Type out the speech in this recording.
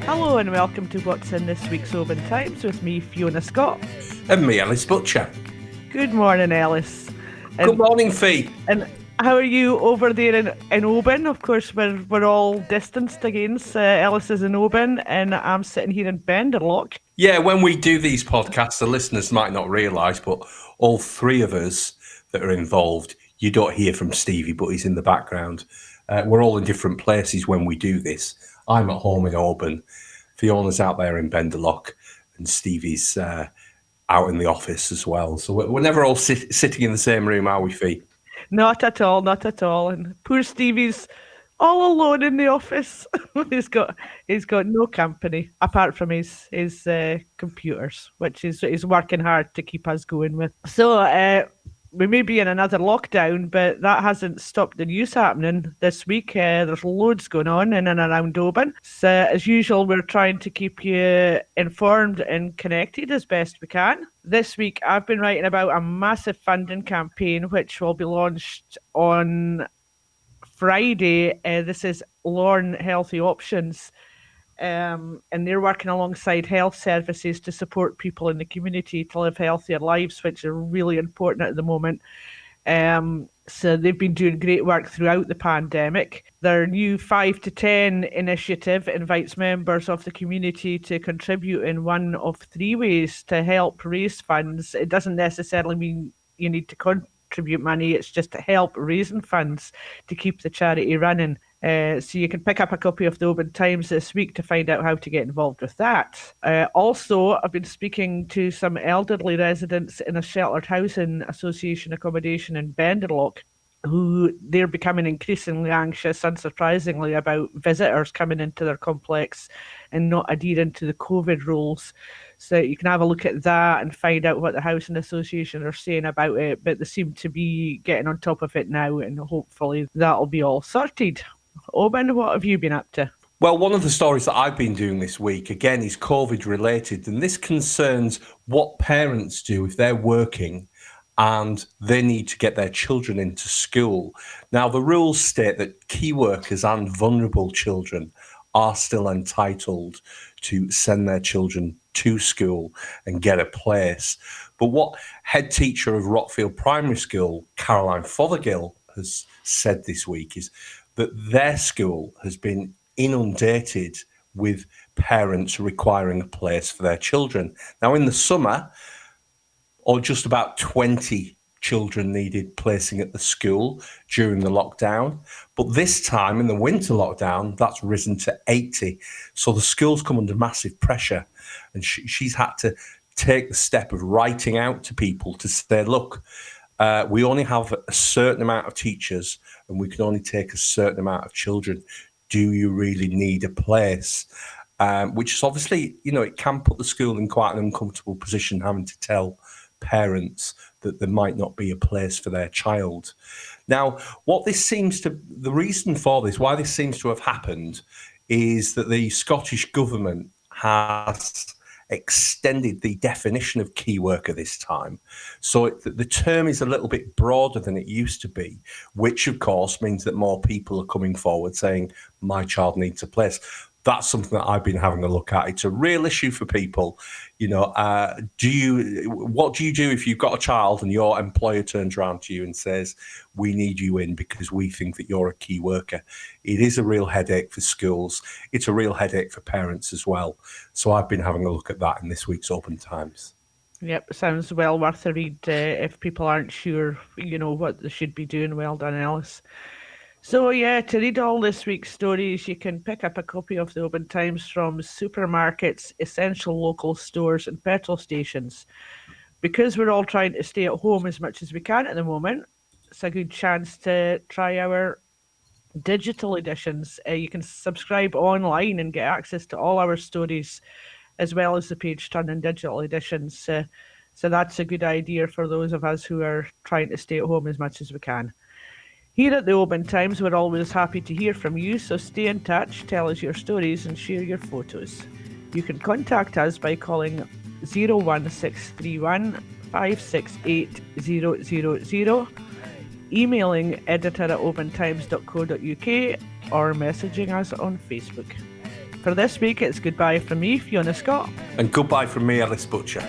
Hello and welcome to What's in this week's Oban Times with me, Fiona Scott. And me, Ellis Butcher. Good morning, Ellis. Good morning, Fee. And how are you over there in Oban? Of course, we're all distanced against. Ellis is in Oban and I'm sitting here in Benderloch. Yeah, when we do these podcasts, the listeners might not realise, but all three of us that are involved, you don't hear from Stevie, but he's in the background. We're all in different places when we do this. I'm at home in Oban, Fiona's out there in Benderloch, and Stevie's out in the office as well. So we're never all sitting in the same room, are we, Fee? Not at all, not at all. And poor Stevie's all alone in the office. he's got no company apart from his computers, which he's working hard to keep us going with. So we may be in another lockdown, but that hasn't stopped the news happening this week. There's loads going on in and around Oban. So as usual, we're trying to keep you informed and connected as best we can. This week, I've been writing about a massive funding campaign, which will be launched on Friday. This is Lorn Healthy Options. And they're working alongside health services to support people in the community to live healthier lives, which are really important at the moment. So they've been doing great work throughout the pandemic. Their new 5 to 10 initiative invites members of the community to contribute in one of three ways to help raise funds. It doesn't necessarily mean you need to contribute money, it's just to help raising funds to keep the charity running. So you can pick up a copy of the Oban Times this week to find out how to get involved with that. Also, I've been speaking to some elderly residents in a sheltered housing association accommodation in Benderloch, who they're becoming increasingly anxious, unsurprisingly, about visitors coming into their complex and not adhering to the COVID rules. So you can have a look at that and find out what the housing association are saying about it. But they seem to be getting on top of it now, and hopefully that'll be all sorted. Oban, what have you been up to? Well, one of the stories that I've been doing this week, again, is COVID related, and this concerns what parents do if they're working and they need to get their children into school. Now, the rules state that key workers and vulnerable children are still entitled to send their children to school and get a place. But what head teacher of Rockfield Primary School, Caroline Fothergill, has said this week is that their school has been inundated with parents requiring a place for their children. Now, in the summer, or just about 20 children needed placing at the school during the lockdown. But this time, in the winter lockdown, that's risen to 80. So the school's come under massive pressure. And she's had to take the step of writing out to people to say, look, we only have a certain amount of teachers and we can only take a certain amount of children. Do you really need a place? Which is obviously, it can put the school in quite an uncomfortable position, having to tell parents that there might not be a place for their child. Now, the reason for this, why this seems to have happened, is that the Scottish government has extended the definition of key worker this time. So the term is a little bit broader than it used to be, which of course means that more people are coming forward saying, my child needs a place. That's something that I've been having a look at. It's a real issue for people. What do you do if you've got a child and your employer turns around to you and says, we need you in because we think that you're a key worker? It is a real headache for schools. It's a real headache for parents as well. So I've been having a look at that in this week's Oban Times. Yep, sounds well worth a read if people aren't sure, what they should be doing. Well done, Ellis. So to read all this week's stories, you can pick up a copy of the Oban Times from supermarkets, essential local stores and petrol stations. Because we're all trying to stay at home as much as we can at the moment, it's a good chance to try our digital editions. You can subscribe online and get access to all our stories, as well as the page-turning digital editions. So that's a good idea for those of us who are trying to stay at home as much as we can. Here at the Oban Times, we're always happy to hear from you, so stay in touch, tell us your stories and share your photos. You can contact us by calling 01631 568 000, emailing editor@obantimes.co.uk or messaging us on Facebook. for this week, it's goodbye from me, Fiona Scott. And goodbye from me, Ellis Butcher.